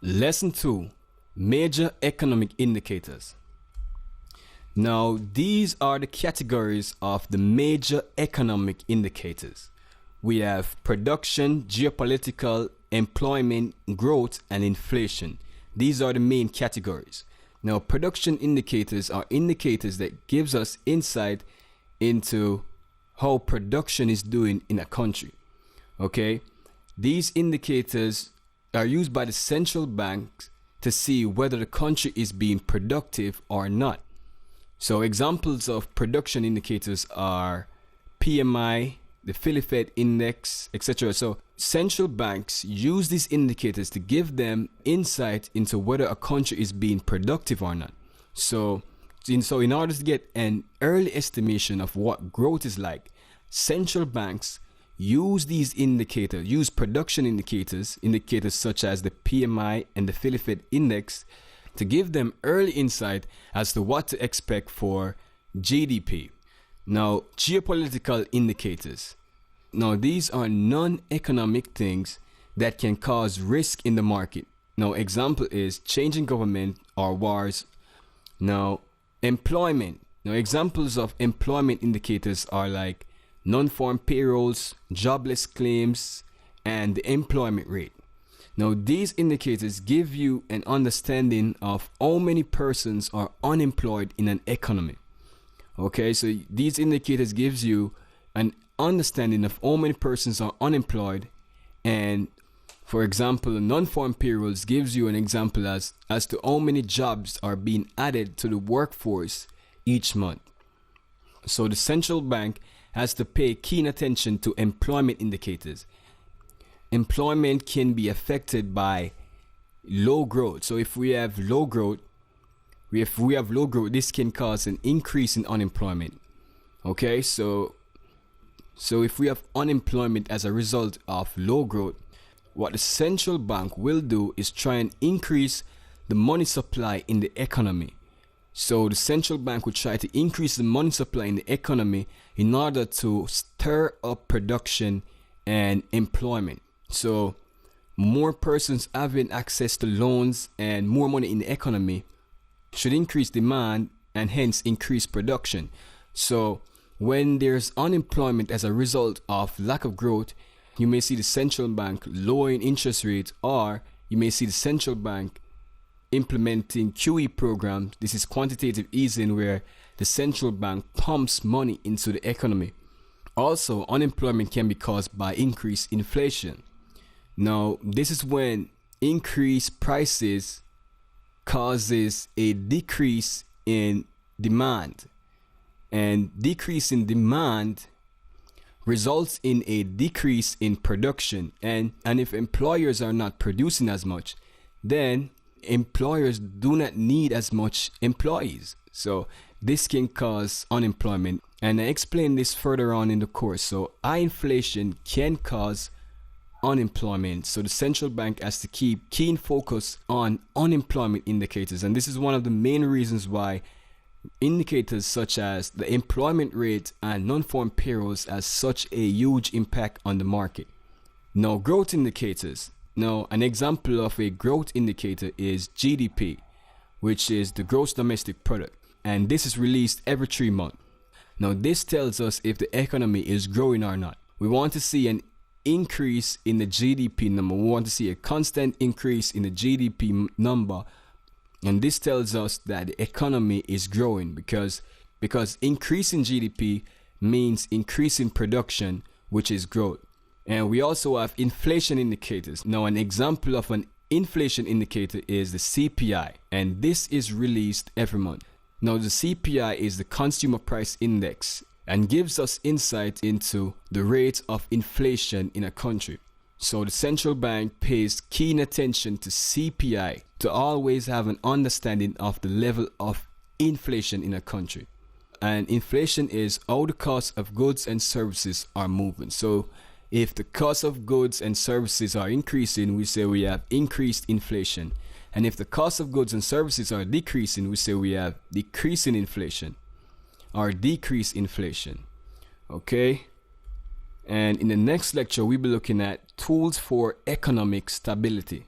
Lesson 2. Major economic indicators. Now, these are the categories of the major economic indicators. We have production, geopolitical, employment, growth, and inflation. These are the main categories. Now, production indicators are indicators that gives us insight into how production is doing in a country. Okay? These indicators are used by the central banks to see whether the country is being productive or not. So examples of production indicators are PMI, the Philly Fed index, etc. So central banks use these indicators to give them insight into whether a country is being productive or not. So in order to get an early estimation of what growth is like, central banks use these indicators, use production indicators such as the PMI and the Philly Fed index to give them early insight as to what to expect for GDP. Now, geopolitical indicators. Now, these are non-economic things that can cause risk in the market. Now, example is changing government or wars. Now, employment. Now, examples of employment indicators are like non-farm payrolls, jobless claims, and the employment rate. Now, these indicators give you an understanding of how many persons are unemployed in an economy. Okay, so these indicators gives you an understanding of how many persons are unemployed, and for example, non-farm payrolls gives you an example as to how many jobs are being added to the workforce each month. So the central bank has to pay keen attention to employment indicators. Employment can be affected by low growth. So if we have low growth, this can cause an increase in unemployment. Okay, so if we have unemployment as a result of low growth, what the central bank will do is try and increase the money supply in the economy. So the central bank will try to increase the money supply in the economy in order to stir up production and employment. So more persons having access to loans and more money in the economy should increase demand and hence increase production. So when there's unemployment as a result of lack of growth, you may see the central bank lowering interest rates, or you may see the central bank implementing QE programs. This is quantitative easing, where the central bank pumps money into the economy. Also, unemployment can be caused by increased inflation. Now, this is when increased prices causes a decrease in demand, and decrease in demand results in a decrease in production, and if employers are not producing as much, then employers do not need as much employees. So this can cause unemployment, and I explain this further on in the course. So high inflation can cause unemployment, so the central bank has to keep keen focus on unemployment indicators, and this is one of the main reasons why indicators such as the employment rate and non-farm payrolls has such a huge impact on the market. Now, growth indicators. Now, an example of a growth indicator is GDP, which is the gross domestic product, and this is released every 3 months. Now, this tells us if the economy is growing or not. We want to see an increase in the GDP number. We want to see a constant increase in the GDP number, and this tells us that the economy is growing because increasing GDP means increasing production, which is growth. And we also have inflation indicators. Now, an example of an inflation indicator is the CPI, and this is released every month. Now, the CPI is the consumer price index and gives us insight into the rate of inflation in a country. So the central bank pays keen attention to CPI to always have an understanding of the level of inflation in a country. And inflation is how the cost of goods and services are moving. So If the cost of goods and services are increasing, we say we have increased inflation. And if the cost of goods and services are decreasing, we say we have decreasing inflation or decreased inflation. Okay? And in the next lecture, we'll be looking at tools for economic stability.